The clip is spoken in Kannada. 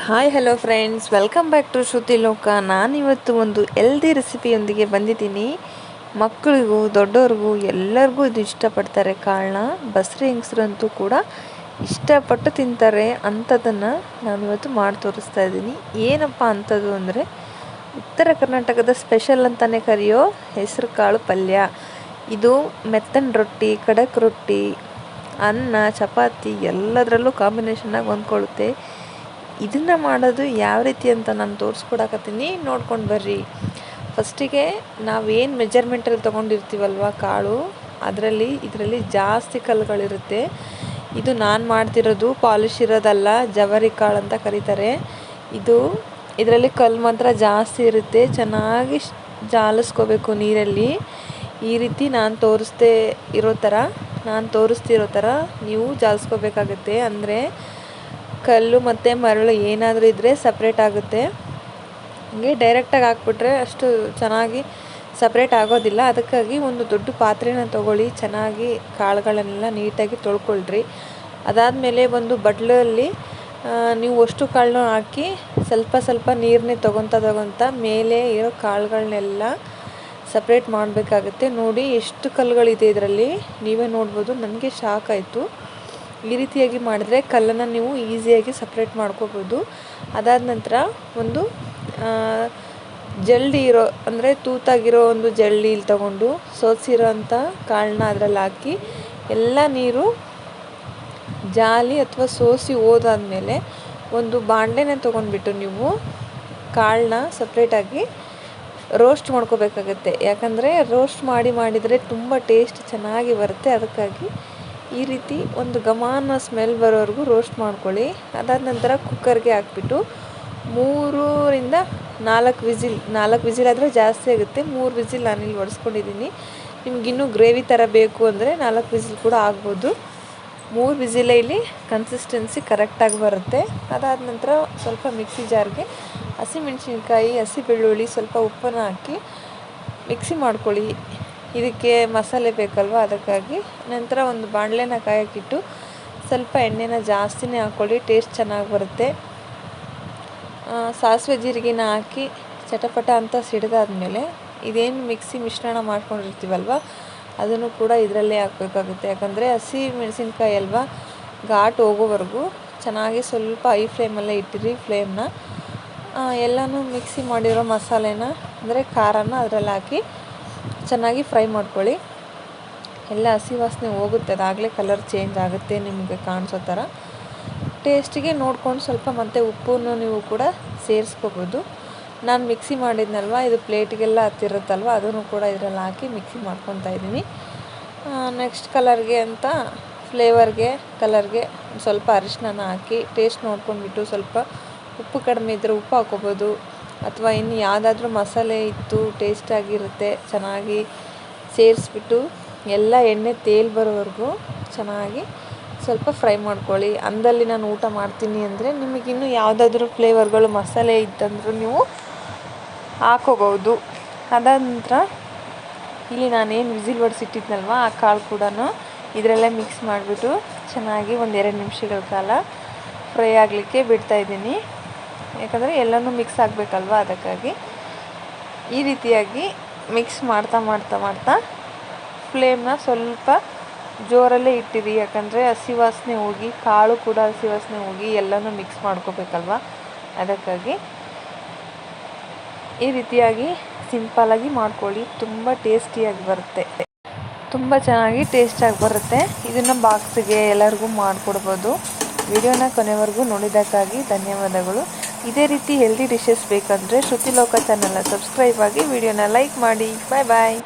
Hi hello friends, welcome back to Shruti Loka. ನಾನಿವತ್ತು ಒಂದು ಹೆಲ್ದಿ ರೆಸಿಪಿಯೊಂದಿಗೆ ಬಂದಿದ್ದೀನಿ. ಮಕ್ಕಳಿಗೂ ದೊಡ್ಡವ್ರಿಗೂ ಎಲ್ಲರಿಗೂ ಇದು ಇಷ್ಟಪಡ್ತಾರೆ. ಕಾಳನ್ನ ಬಸ್ರಿ ಹೆಂಗಸ್ರಂತೂ ಕೂಡ ಇಷ್ಟಪಟ್ಟು ತಿಂತಾರೆ. ಅಂಥದ್ದನ್ನು ನಾನಿವತ್ತು ಮಾಡಿ ತೋರಿಸ್ತಾ ಇದ್ದೀನಿ. ಏನಪ್ಪ ಅಂಥದ್ದು ಅಂದರೆ ಉತ್ತರ ಕರ್ನಾಟಕದ ಸ್ಪೆಷಲ್ ಅಂತಲೇ ಕರೆಯೋ ಹೆಸರು ಕಾಳು ಪಲ್ಯ. ಇದು ಮೆತ್ತನ ರೊಟ್ಟಿ, ಖಡಕ್ ರೊಟ್ಟಿ, ಅನ್ನ, ಚಪಾತಿ ಎಲ್ಲದರಲ್ಲೂ ಕಾಂಬಿನೇಷನ್ನಾಗಿ ಹೊಂದ್ಕೊಳ್ಳುತ್ತೆ. ಇದನ್ನು ಮಾಡೋದು ಯಾವ ರೀತಿ ಅಂತ ನಾನು ತೋರಿಸ್ಕೊಡಕತ್ತೀನಿ, ನೋಡ್ಕೊಂಡು ಬರ್ರಿ. ಫಸ್ಟಿಗೆ ನಾವೇನು ಮೆಜರ್ಮೆಂಟಲ್ಲಿ ತೊಗೊಂಡಿರ್ತೀವಲ್ವ ಕಾಳು, ಇದರಲ್ಲಿ ಜಾಸ್ತಿ ಕಲ್ಲುಗಳಿರುತ್ತೆ. ಇದು ನಾನು ಮಾಡ್ತಿರೋದು ಪಾಲಿಶ್ ಇರೋದಲ್ಲ, ಜವಾರಿ ಕಾಳು ಅಂತ ಕರೀತಾರೆ. ಇದರಲ್ಲಿ ಕಲ್ಲು ಮಾತ್ರ ಜಾಸ್ತಿ ಇರುತ್ತೆ. ಚೆನ್ನಾಗಿ ಜಾಲಿಸ್ಕೋಬೇಕು ನೀರಲ್ಲಿ. ಈ ರೀತಿ ನಾನು ತೋರಿಸ್ತಿರೋ ಥರ ನೀವು ಜಾಲಿಸ್ಕೋಬೇಕಾಗುತ್ತೆ. ಅಂದರೆ ಕಲ್ಲು ಮತ್ತು ಮರಳು ಏನಾದರೂ ಇದ್ದರೆ ಸಪ್ರೇಟ್ ಆಗುತ್ತೆ. ಹಂಗೆ ಡೈರೆಕ್ಟಾಗಿ ಹಾಕ್ಬಿಟ್ರೆ ಅಷ್ಟು ಚೆನ್ನಾಗಿ ಸಪ್ರೇಟ್ ಆಗೋದಿಲ್ಲ. ಅದಕ್ಕಾಗಿ ಒಂದು ದೊಡ್ಡ ಪಾತ್ರೆನ ತೊಗೊಳ್ಳಿ. ಚೆನ್ನಾಗಿ ಕಾಳುಗಳನ್ನೆಲ್ಲ ನೀಟಾಗಿ ತೊಳ್ಕೊಳ್ರಿ. ಅದಾದಮೇಲೆ ಒಂದು ಬಟ್ಲಲ್ಲಿ ನೀವು ಅಷ್ಟು ಕಾಳನ್ನ ಹಾಕಿ ಸ್ವಲ್ಪ ನೀರನ್ನೇ ತೊಗೊತಾ ಮೇಲೆ ಇರೋ ಕಾಳುಗಳನ್ನೆಲ್ಲ ಸಪ್ರೇಟ್ ಮಾಡಬೇಕಾಗುತ್ತೆ. ನೋಡಿ ಎಷ್ಟು ಕಲ್ಲುಗಳಿದೆ ಇದರಲ್ಲಿ, ನೀವೇ ನೋಡ್ಬೋದು. ನನಗೆ ಶಾಕ್ ಆಯಿತು. ಈ ರೀತಿಯಾಗಿ ಮಾಡಿದ್ರೆ ಕಲ್ಲನ್ನು ನೀವು ಈಸಿಯಾಗಿ ಸಪ್ರೇಟ್ ಮಾಡ್ಕೋಬೋದು. ಅದಾದ ನಂತರ ಒಂದು ಜಲ್ಡಿ ಇರೋ ಅಂದರೆ ತೂತಾಗಿರೋ ಒಂದು ಜಲ್ಡಿಲಿ ತಗೊಂಡು ಸೋಸಿರೋ ಅಂಥ ಕಾಳನ್ನ ಅದರಲ್ಲಿ ಹಾಕಿ ಎಲ್ಲ ನೀರು ಜಾಲಿ ಅಥವಾ ಸೋಸಿ ಹೋದಾದ್ಮೇಲೆ ಒಂದು ಬಾಣಲೆನ ತೊಗೊಂಡ್ಬಿಟ್ಟು ನೀವು ಕಾಳನ್ನ ಸಪ್ರೇಟಾಗಿ ರೋಸ್ಟ್ ಮಾಡ್ಕೋಬೇಕಾಗತ್ತೆ. ಯಾಕಂದರೆ ರೋಸ್ಟ್ ಮಾಡಿದರೆ ತುಂಬ ಟೇಸ್ಟ್ ಚೆನ್ನಾಗಿ ಬರುತ್ತೆ. ಅದಕ್ಕಾಗಿ ಈ ರೀತಿ ಒಂದು ಘಮಾನ ಸ್ಮೆಲ್ ಬರೋವರೆಗೂ ರೋಸ್ಟ್ ಮಾಡ್ಕೊಳ್ಳಿ. ಅದಾದ ನಂತರ ಕುಕ್ಕರ್ಗೆ ಹಾಕ್ಬಿಟ್ಟು 3ರಿಂದ 4 ವಿಸಿಲ್ ಆದರೆ ಜಾಸ್ತಿ ಆಗುತ್ತೆ. 3 ವಿಸಿಲ್ ನಾನಿಲ್ಲಿ ಹೊಡೆಸ್ಕೊಂಡಿದ್ದೀನಿ. ನಿಮಗಿನ್ನೂ ಗ್ರೇವಿ ಥರ ಬೇಕು ಅಂದರೆ 4 ವಿಸಿಲ್ ಕೂಡ ಆಗ್ಬೋದು. 3 ವಿಸಿಲೇ ಇಲ್ಲಿ ಕನ್ಸಿಸ್ಟೆನ್ಸಿ ಕರೆಕ್ಟಾಗಿ ಬರುತ್ತೆ. ಅದಾದ ನಂತರ ಸ್ವಲ್ಪ ಮಿಕ್ಸಿ ಜಾರ್ಗೆ ಹಸಿಮೆಣಸಿನ್ಕಾಯಿ, ಹಸಿ ಬೆಳ್ಳುಳ್ಳಿ, ಸ್ವಲ್ಪ ಉಪ್ಪನ್ನು ಹಾಕಿ ಮಿಕ್ಸಿ ಮಾಡ್ಕೊಳ್ಳಿ. ಇದಕ್ಕೆ ಮಸಾಲೆ ಬೇಕಲ್ವ, ಅದಕ್ಕಾಗಿ. ನಂತರ ಒಂದು ಬಾಣಲೆನ ಕಾಯಕ್ಕಿಟ್ಟು ಸ್ವಲ್ಪ ಎಣ್ಣೆನ ಜಾಸ್ತಿನೇ ಹಾಕ್ಕೊಳ್ಳಿ, ಟೇಸ್ಟ್ ಚೆನ್ನಾಗಿ ಬರುತ್ತೆ. ಸಾಸಿವೆ ಜೀರಿಗೆನ ಹಾಕಿ ಚಟಪಟ ಅಂತ ಸಿಡಿದಾದ್ಮೇಲೆ ಇದೇನು ಮಿಕ್ಸಿ ಮಿಶ್ರಣ ಮಾಡ್ಕೊಂಡಿರ್ತೀವಲ್ವ ಅದನ್ನು ಕೂಡ ಇದರಲ್ಲೇ ಹಾಕಬೇಕಾಗುತ್ತೆ. ಯಾಕಂದರೆ ಹಸಿ ಮೆಣಸಿನ್ಕಾಯಿ ಅಲ್ವಾ, ಘಾಟ್ ಹೋಗೋವರೆಗೂ ಚೆನ್ನಾಗಿ ಸ್ವಲ್ಪ ಹೈ ಫ್ಲೇಮಲ್ಲೇ ಇಟ್ಟಿರಿ ಫ್ಲೇಮ್ನ. ಎಲ್ಲನೂ ಮಿಕ್ಸಿ ಮಾಡಿರೋ ಮಸಾಲೆನ ಅಂದರೆ ಖಾರನ ಅದರಲ್ಲಿ ಹಾಕಿ ಚೆನ್ನಾಗಿ ಫ್ರೈ ಮಾಡ್ಕೊಳ್ಳಿ. ಎಲ್ಲ ಹಸಿ ವಾಸನೆ ಹೋಗುತ್ತೆ. ಅದಾಗಲೇ ಕಲರ್ ಚೇಂಜ್ ಆಗುತ್ತೆ, ನಿಮಗೆ ಕಾಣಿಸೋ ಥರ. ಟೇಸ್ಟಿಗೆ ನೋಡ್ಕೊಂಡು ಸ್ವಲ್ಪ ಮತ್ತೆ ಉಪ್ಪನ್ನು ನೀವು ಕೂಡ ಸೇರಿಸ್ಕೋಬೋದು. ನಾನು ಮಿಕ್ಸಿ ಮಾಡಿದ್ನಲ್ವ, ಇದು ಪ್ಲೇಟಿಗೆಲ್ಲ ಹತ್ತಿರುತ್ತಲ್ವ, ಅದನ್ನು ಕೂಡ ಇದರಲ್ಲಿ ಹಾಕಿ ಮಿಕ್ಸಿ ಮಾಡ್ಕೊತಾ ಇದ್ದೀನಿ. ನೆಕ್ಸ್ಟ್ ಕಲರ್ಗೆ ಅಂತ ಕಲರ್ಗೆ ಸ್ವಲ್ಪ ಅರಿಶಿನ ಹಾಕಿ ಟೇಸ್ಟ್ ನೋಡ್ಕೊಂಡ್ಬಿಟ್ಟು ಸ್ವಲ್ಪ ಉಪ್ಪು ಕಡಿಮೆ ಇದ್ದರೆ ಉಪ್ಪು ಹಾಕ್ಕೋಬೋದು. ಅಥವಾ ಇನ್ನು ಯಾವುದಾದ್ರೂ ಮಸಾಲೆ ಇತ್ತು ಟೇಸ್ಟಾಗಿರುತ್ತೆ, ಚೆನ್ನಾಗಿ ಸೇರಿಸ್ಬಿಟ್ಟು ಎಲ್ಲ ಎಣ್ಣೆ ತೇಲ್ ಬರೋವರೆಗೂ ಚೆನ್ನಾಗಿ ಸ್ವಲ್ಪ ಫ್ರೈ ಮಾಡ್ಕೊಳ್ಳಿ. ಅಂದಲ್ಲಿ ನಾನು ಊಟ ಮಾಡ್ತೀನಿ ಅಂದರೆ ನಿಮಗಿನ್ನೂ ಯಾವುದಾದ್ರೂ ಫ್ಲೇವರ್ಗಳು ಮಸಾಲೆ ಇತ್ತಂದ್ರೂ ನೀವು ಹಾಕೋಬೋದು. ಅದಾದ ನಂತರ ಇಲ್ಲಿ ನಾನೇನು ವಿಸಿಲ್ ಹೊಡೆಸಿಟ್ಟಿದ್ನಲ್ವ ಆ ಕಾಳು ಕೂಡ ಇದರಲ್ಲೇ ಮಿಕ್ಸ್ ಮಾಡಿಬಿಟ್ಟು ಚೆನ್ನಾಗಿ ಒಂದು 2 ನಿಮಿಷಗಳ ಕಾಲ ಫ್ರೈ ಆಗಲಿಕ್ಕೆ ಬಿಡ್ತಾಯಿದ್ದೀನಿ. ಯಾಕಂದರೆ ಎಲ್ಲನೂ ಮಿಕ್ಸ್ ಆಗಬೇಕಲ್ವ, ಅದಕ್ಕಾಗಿ. ಈ ರೀತಿಯಾಗಿ ಮಿಕ್ಸ್ ಮಾಡ್ತಾ ಫ್ಲೇಮ್ನ ಸ್ವಲ್ಪ ಜೋರಲ್ಲೇ ಇಟ್ಟಿರಿ. ಯಾಕಂದರೆ ಹಸಿ ವಾಸನೆ ಹೋಗಿ, ಕಾಳು ಕೂಡ ಹಸಿ ವಾಸನೆ ಹೋಗಿ ಎಲ್ಲನೂ ಮಿಕ್ಸ್ ಮಾಡ್ಕೋಬೇಕಲ್ವ, ಅದಕ್ಕಾಗಿ. ಈ ರೀತಿಯಾಗಿ ಸಿಂಪಲಾಗಿ ಮಾಡ್ಕೊಳ್ಳಿ. ತುಂಬ ಟೇಸ್ಟಿಯಾಗಿ ಬರುತ್ತೆ, ತುಂಬ ಚೆನ್ನಾಗಿ ಟೇಸ್ಟಾಗಿ ಬರುತ್ತೆ. ಇದನ್ನು ಬಾಕ್ಸಿಗೆ ಎಲ್ಲರಿಗೂ ಮಾಡಿಕೊಡ್ಬೋದು. ವಿಡಿಯೋನ ಕೊನೆವರೆಗೂ ನೋಡಿದ್ದಕ್ಕಾಗಿ ಧನ್ಯವಾದಗಳು. ಇದೇ ರೀತಿ ಹೆಲ್ದಿ ಡಿಶಸ್ ಬೇಕಂದರೆ ಶ್ರುತಿ ಲೋಕ ಚಾನಲ್ನ ಸಬ್ಸ್ಕ್ರೈಬ್ ಆಗಿ ವಿಡಿಯೋನ ಲೈಕ್ ಮಾಡಿ. ಬಾಯ್.